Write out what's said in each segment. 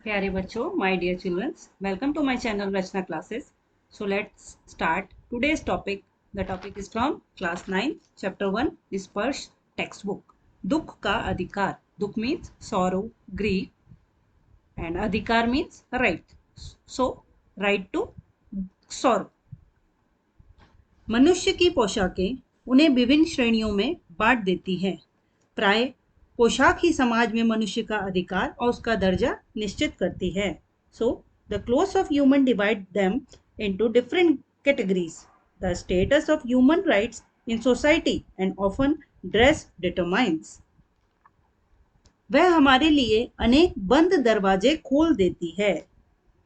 प्यारे बच्चों, my dear children, welcome to my channel Rachna Classes. So let's start today's topic. The topic is from class 9, chapter 1, Disperse textbook. दुख का अधिकार. दुख means sorrow, grief, and अधिकार means right. So right to sorrow. मनुष्य की पोशाकें उन्हें विभिन्न श्रेणियों में बांट देती हैं. प्राय पोशाक ही समाज में मनुष्य का अधिकार और उसका दर्जा निश्चित करती है. So the clothes of human divide them into different categories. The status of human rights in society and often dress determines. वह हमारे लिए अनेक बंद दरवाजे खोल देती है.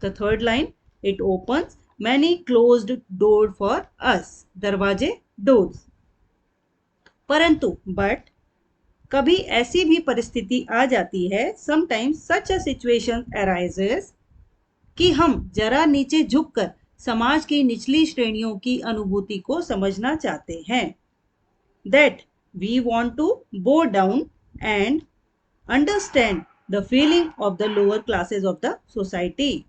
The third line, it opens many closed door for us. दरवाजे, डोर्स. परंतु बट कभी ऐसी भी परिस्थिति आ जाती है, sometimes such a situation arises, कि हम जरा नीचे झुककर समाज की निचली श्रेणियों की अनुभूति को समझना चाहते हैं. That we want to bow down and understand the feeling of the lower classes of the society.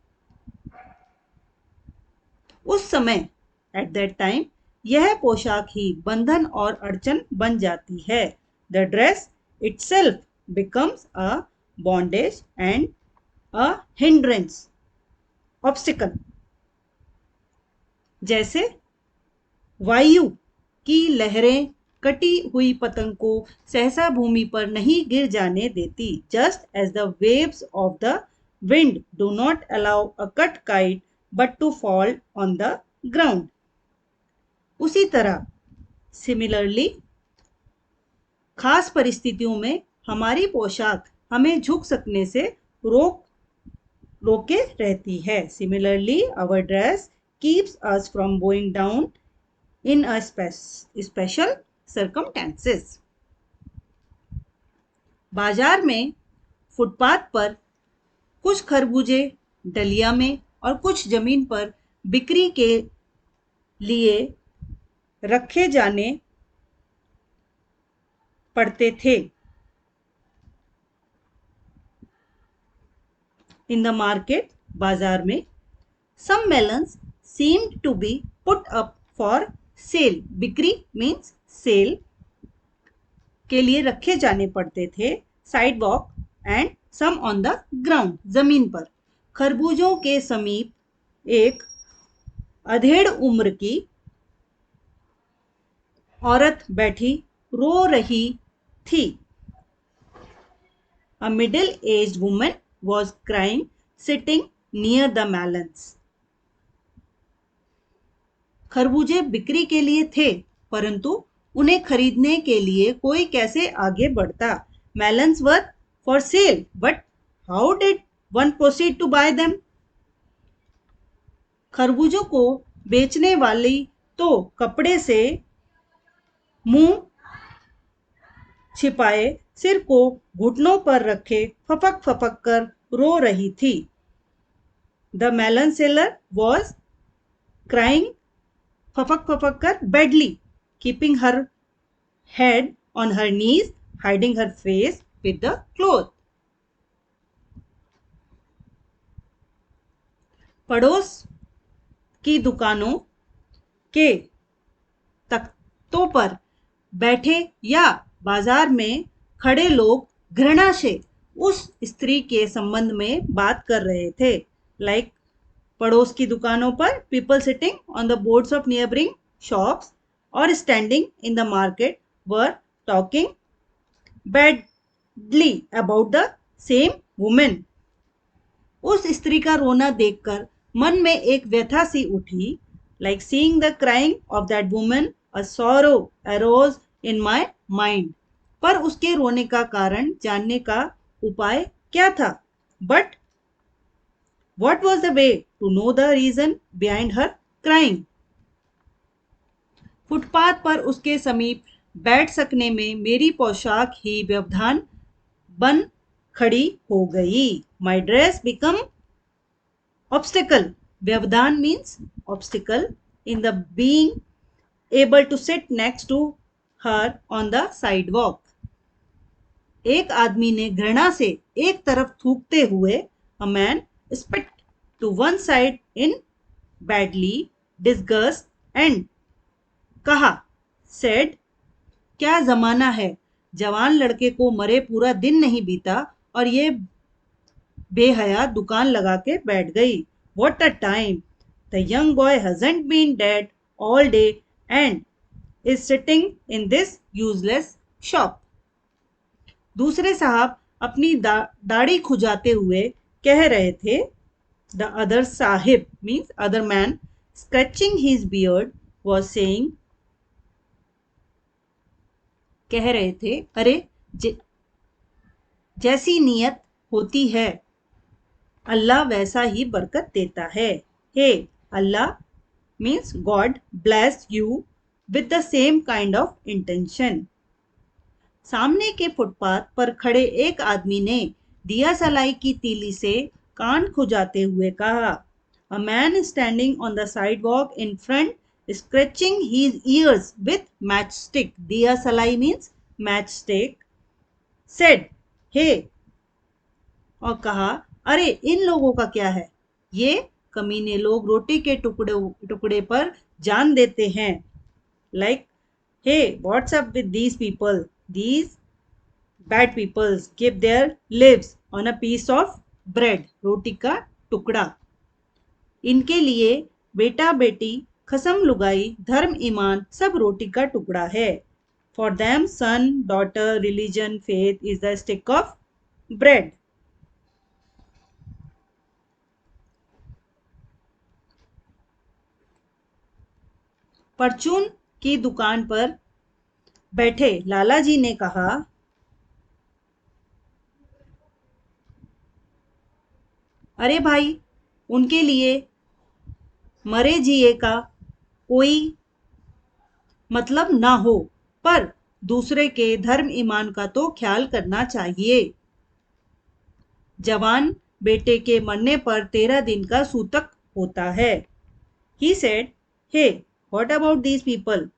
उस समय, एट दैट टाइम, यह पोशाक ही बंधन और अड़चन बन जाती है. The dress itself becomes a bondage and a hindrance, obstacle. जैसे वायु की लहरें कटी हुई पतंग को सहसा भूमि पर नहीं गिर जाने देती. Just as the waves of the wind do not allow a cut kite but to fall on the ground. उसी तरह similarly खास परिस्थितियों में हमारी पोशाक हमें झुक सकने से रोके रहती है. Similarly our dress keeps us from going down in a special circumstances. बाजार में फुटपाथ पर कुछ खरबूजे डलिया में और कुछ जमीन पर बिक्री के लिए रखे जाने पड़ते थे. In the market, बाजार में, some melons seemed to be put up for sale. बिक्री means sale के लिए रखे जाने पड़ते थे. Sidewalk and some on the ground, जमीन पर. खरबूजों के समीप एक अधेड़ उम्र की औरत बैठी रो रही थी. A middle-aged woman was crying sitting near the melons. खरबूजे बिक्री के लिए थे, परंतु उन्हें खरीदने के लिए कोई कैसे आगे बढ़ता. Melons were for sale, but how did one proceed to buy them? खरबूजों को बेचने वाली तो कपड़े से मुंह छिपाए सिर को घुटनों पर रखे फपक फपक कर रो रही थी. The melon seller was crying फपक फपक कर badly, keeping her head on her knees, hiding her face with the cloth. पड़ोस की दुकानों के तख्तों पर बैठे या बाजार में खड़े लोग घृणा से उस स्त्री के संबंध में बात कर रहे थे. लाइक पड़ोस की दुकानों पर people sitting on the boards of nearing shops और standing in the market were talking badly about the same women. उस स्त्री का रोना देखकर मन में एक व्यथा सी उठी. Like seeing the crying of that woman a sorrow arose in my mind. पर उसके रोने का कारण जानने का उपाय क्या था. But what was the way to know the reason behind her crying? Footpath पर उसके समीप बैठ सकने में मेरी पोशाक ही व्यवधान बन खड़ी हो गई. My dress become obstacle. व्यवधान means obstacle in the being able to sit next to her on the sidewalk. एक आदमी ने घृणा से एक तरफ थूकते हुए A man spit to one side in badly disgust and कहा said, क्या जमाना है, जवान लड़के को मरे पूरा दिन नहीं बीता और ये बेहया दुकान लगा के बैठ गई. What a time! The young boy hasn't been dead all day and is sitting in this useless shop. दूसरे साहब अपनी दाढ़ी खुजाते हुए कह रहे थे. The other sahib means other man scratching his beard was saying, कह रहे थे, अरे जैसी नीयत होती है अल्लाह वैसा ही बरकत देता है. हे अल्लाह means God bless you with the same kind of intention. सामने के फुटपाथ पर खड़े एक आदमी ने दिया सलाई की तीली से कान खुजाते हुए कहा. A man standing on the sidewalk in front scratching his ears with matchstick. दिया सलाई means matchstick. Said, hey, और कहा, अरे इन लोगों का क्या है, ये कमीने लोग रोटी के टुकड़े पर जान देते हैं. Like, hey, what's up with these people? These bad people give their lives on a piece of bread. रोटी का टुकड़ा. इनके लिए बेटा बेटी खसम लुगाई धर्म ईमान सब रोटी का टुकड़ा है. For them son, daughter, religion, faith is the stick of bread. परचून की दुकान पर बैठे लाला जी ने कहा, अरे भाई उनके लिए मरे जिए का कोई मतलब ना हो, पर दूसरे के धर्म ईमान का तो ख्याल करना चाहिए. जवान बेटे के मरने पर 13 दिन का सूतक होता है. He said, hey, what about these people?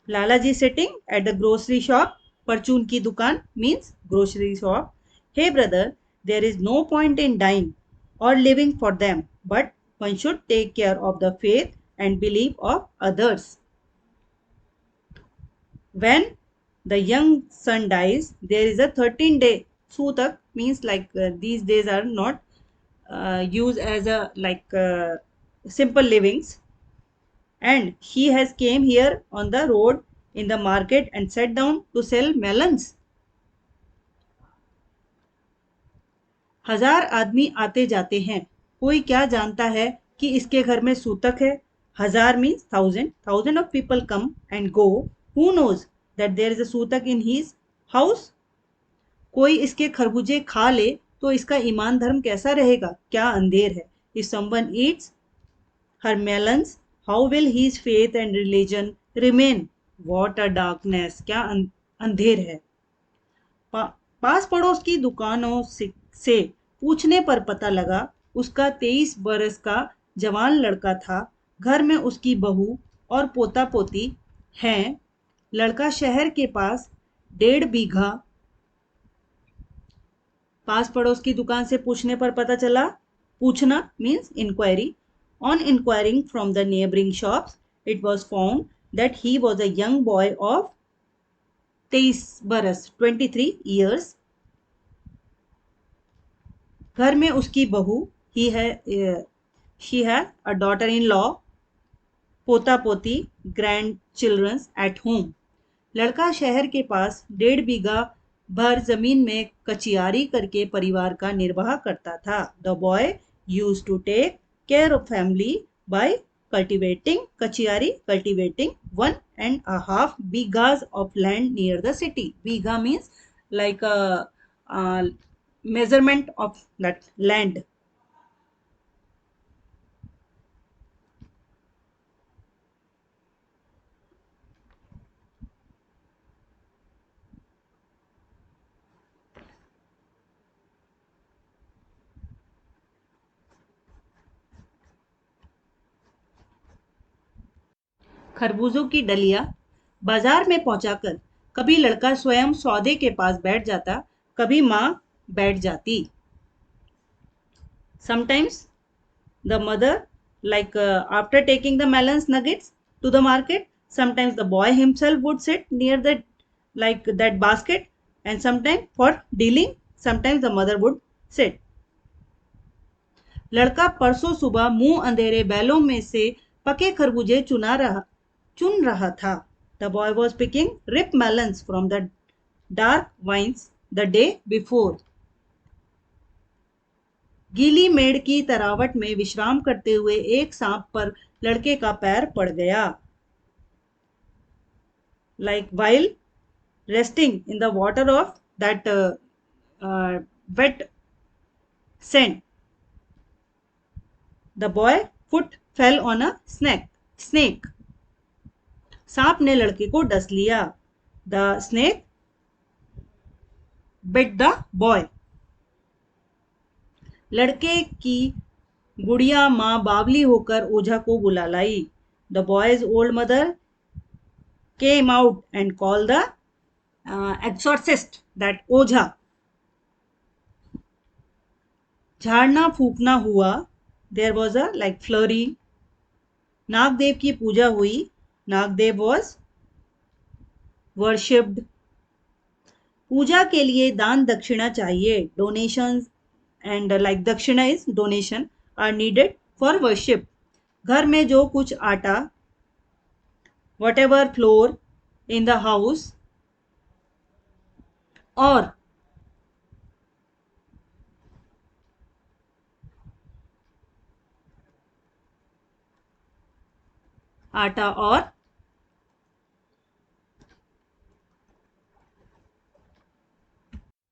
Lala ji sitting at the grocery shop. परचून की दुकान means grocery shop. Hey brother, there is no point in dying or living for them, but one should take care of the faith and belief of others. When the young son dies, there is a 13-day sutak means like these days are not used as a simple livings, and he has came here on the road in the market and sat down to sell melons. 1000 आदमी आते जाते हैं, कोई क्या जानता है कि इसके घर में सूतक है. 1000 means 1000 of people come and go. Who knows that there is a सूतक in his house? कोई इसके खरबूजे खा ले तो इसका ईमान धर्म कैसा रहेगा, क्या अंधेर है. If someone eats her melons, how will his faith and religion remain? What a darkness! क्या अंधेर है. पास पड़ोस की दुकानों से पूछने पर पता लगा उसका 23 बरस का जवान लड़का था. घर में उसकी बहू और पोता पोती हैं. लड़का शहर के पास 1.5 बीघा. पास पड़ोस की दुकान से पूछने पर पता चला. पूछना means inquiry. On inquiring from the neighboring shops, it was found that he was a young boy of 23 बरस 23 years. घर में उसकी बहू ही है, she had a daughter-in-law, पोता पोती, ग्रैंड चिल्ड्रंस एट होम. लड़का शहर के पास 1.5 बीघा भर जमीन में कचियारी करके परिवार का निर्वाह करता था. The boy used to take care of family by cultivating 1.5 बीघाs of land near the city. Bigha means like a measurement of that land. खरबूजों की डलिया बाजार में पहुंचाकर कभी लड़का स्वयं सौदे के पास बैठ जाता, कभी माँ बैठ जाती. Sometimes the mother, like after taking the melons nuggets to the market, sometimes the boy himself would sit near that, like that basket, and sometimes for dealing, sometimes the mother would sit. लड़का परसों सुबह मुंह अंधेरे बैलों में से पके खरबूजे चुन रहा था. The boy was picking rip melons from the dark vines the day before. गीली मेड़ की तरावट में विश्राम करते हुए एक सांप पर लड़के का पैर पड़ गया. Like while resting in the water of that wet sand, the boy foot fell on a snake. सांप ने लड़के को डस लिया. The snake bit the boy. लड़के की गुड़िया माँ बावली होकर ओझा को बुला लाई. The boy's old mother came out and called the exorcist, that ओझा. झाड़ना फूकना हुआ. There was a like flurry. Nagdev की पूजा हुई. Nagdev was worshipped. पूजा के लिए दान दक्षिणा चाहिए. Donations and like दक्षिणा is donation are needed for worship. घर में जो कुछ आटा, whatever flour in the house, और आटा और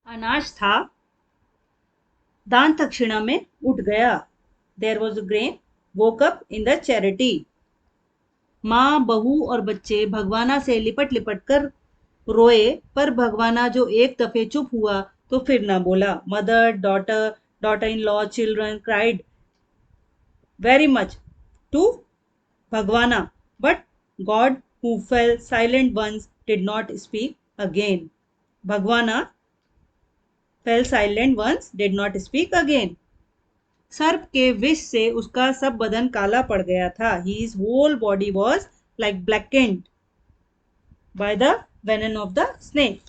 अनाज था, दान दक्षिणा में उठ गया. There was a grain woke up in the charity. माँ, बहू और बच्चे भगवाना से लिपट लिपट कर रोए, पर भगवाना जो एक दफे चुप हुआ तो फिर ना बोला. Mother, daughter in law, children cried very much to Bhagwana, but God, who fell silent once, did not speak again. Bhagwana fell silent once, did not speak again. सर्प के विष से उसका सब बदन काला पड़ गया था. His whole body was like blackened by the venom of the snake.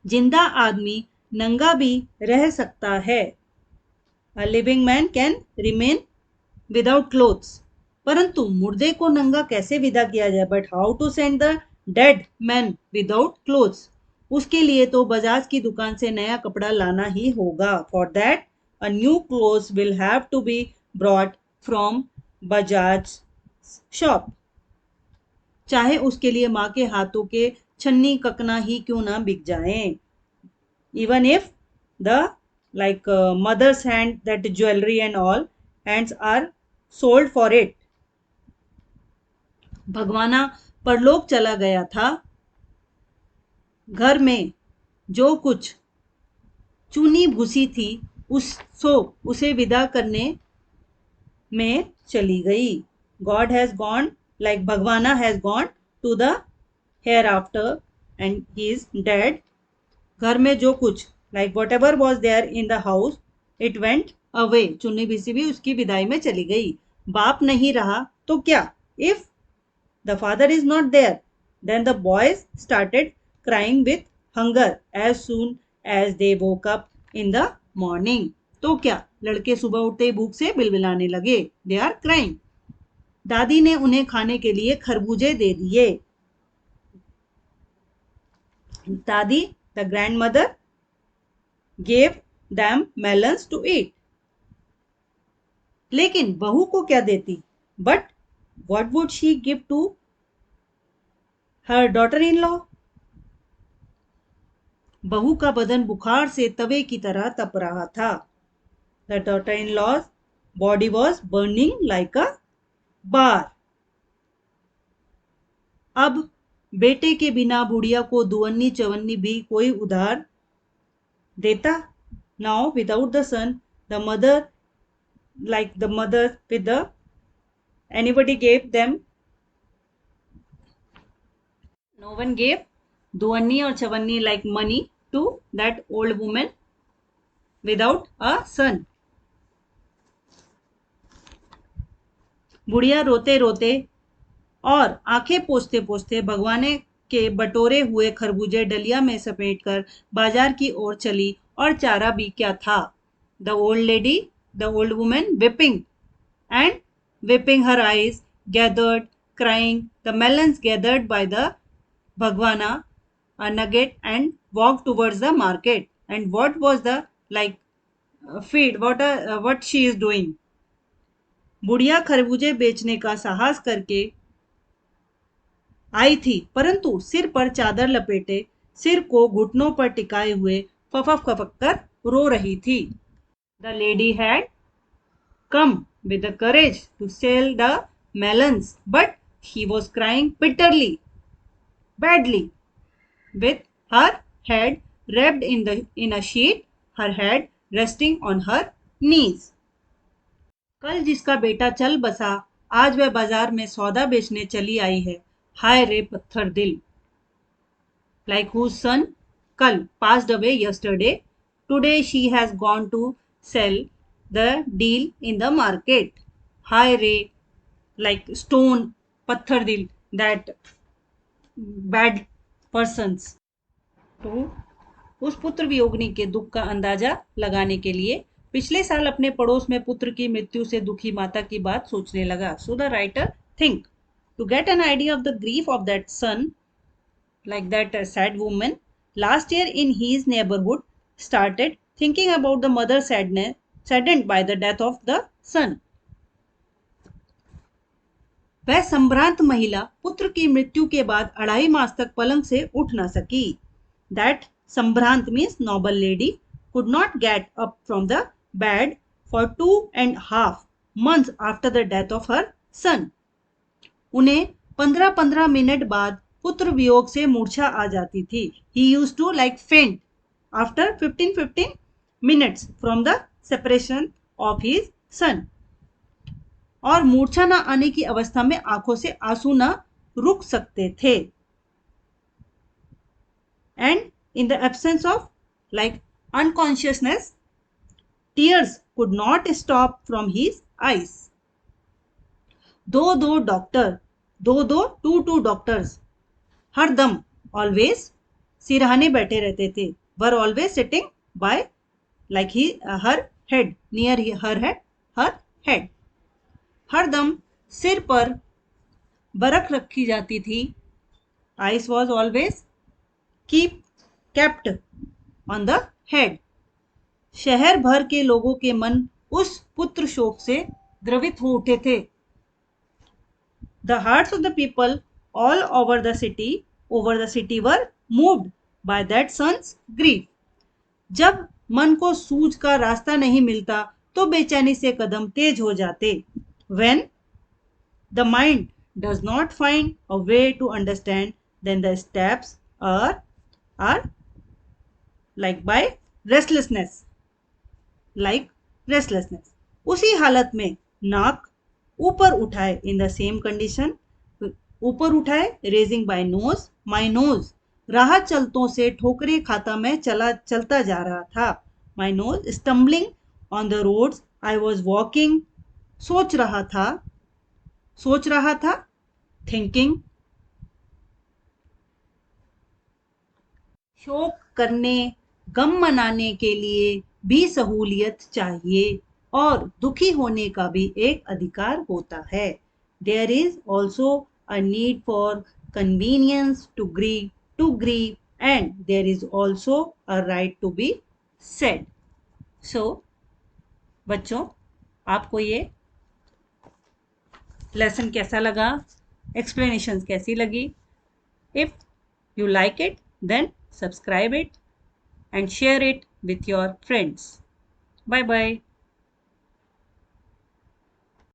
जिंदा आदमी नंगा भी रह सकता है. A living man can remain without clothes. परंतु मुर्दे को नंगा कैसे विदा किया जाए? But how to send the dead man without clothes? उसके लिए तो बजाज की दुकान से नया कपड़ा लाना ही होगा. For that a new clothes will have to be brought from Bajaj shop. चाहे उसके लिए माँ के हाथों के छन्नी ककना ही क्यों ना बिक जाएं. Even if the like mother's hand, that jewelry and all hands are sold for it. भगवाना परलोक चला गया था. घर में जो कुछ चूनी भूसी थी उसे विदा करने में चली गई. God has gone, like Bhagwana has gone to the hereafter and he is dead. घर में जो कुछ like whatever was there in the house, it went away. चुन्नी भूसी भी उसकी विदाई में चली गई. बाप नहीं रहा तो क्या? If the father is not there, then the boys started crying with hunger as soon as they woke up in the morning. तो क्या? लड़के सुबह उठते ही भूख से बिलबिलाने लगे. They are crying. दादी ने उन्हें खाने के लिए खरबूजे दे दिए. दादी, the grandmother, gave them melons to eat. लेकिन बहू को क्या देती? But what would she give to her daughter-in-law? बहू का बदन बुखार से तवे की तरह तप रहा था. The daughter-in-law's body was burning like a bar. अब बेटे के बिना बुढ़िया को दुवन्नी चवन्नी भी कोई उधार देता. Now without the son, the mother, like the mother with the anybody gave them, no one gave दुवन्नी और चवन्नी like money to that old woman without a son. बुढ़िया रोते रोते और आंखें पोंछते पोंछते भगवाने के बटोरे हुए खरबूजे डलिया में समेटकर बाजार की ओर चली और चारा भी क्या था. The old lady, the old woman whipping her eyes, gathered, crying the melons gathered by the bhagwana a nugget and walked towards the market. And what was the like feed what she is doing. बुढ़िया खरबूजे बेचने का साहस करके आई थी, परंतु सिर पर चादर लपेटे, सिर को घुटनों पर टिकाए हुए फफक फफक कर रो रही थी. The lady had come with the courage to sell the melons, but he was crying bitterly, badly, with her head wrapped in a sheet, her head resting on her knees. कल जिसका बेटा चल बसा, आज वह बाजार में सौदा बेचने चली आई है. हाय रे पत्थर दिल. Like whose son कल passed away yesterday, today she has gone to sell the deal in the market. हाय रे like stone, पत्थर दिल, that bad persons. तो उस पुत्र वियोगिनी के दुख का अंदाजा लगाने के लिए पिछले साल अपने पड़ोस में पुत्र की मृत्यु से दुखी माता की बात सोचने लगा. So the writer think to get an idea of the grief of that son, like that sad woman last year in his neighborhood started thinking about the mother saddened by the death of the son. वह संभ्रांत महिला पुत्र की मृत्यु के बाद 2.5 मास तक पलंग से उठ न सकी. That संभ्रांत means noble lady could not get up from the bed for 2.5 months after the death of her son. उन्हें 15-15 मिनट बाद पुत्र वियोग से मूर्छा आ जाती थी. He used to like faint after 15 minutes from the separation of his son. और मूर्छा न आने की अवस्था में आंखों से आंसू न रुक सकते थे. And in the absence of like unconsciousness, tears could not stop from his eyes. दो डॉक्टर, two doctors, हर दम always सिरहाने बैठे रहते थे. were always sitting by like her head, near her head. हर दम सिर पर बरख रखी जाती थी. ice was always kept on the head. शहर भर के लोगों के मन उस पुत्र शोक से द्रवित हो उठे थे. The hearts of the people all over the city were moved by that son's grief. जब मन को सूझ का रास्ता नहीं मिलता तो बेचैनी से कदम तेज हो जाते. When the mind does not find a way to understand, then the steps are like by restlessness. Like restlessness. उसी हालत में नाक ऊपर उठाए in the same condition, ऊपर उठाए raising by nose, my nose. राह चलतों से ठोकरे खाता मैं चलता जा रहा था. My nose stumbling on the roads, I was walking. सोच रहा था thinking. शोक करने, गम मनाने के लिए भी सहूलियत चाहिए और दुखी होने का भी एक अधिकार होता है. There is also a need for convenience to grieve and there is also a right to be sad. So बच्चों, आपको ये लेसन कैसा लगा, एक्सप्लेनेशंस कैसी लगी? If you like it, then subscribe it and share it with your friends. Bye bye.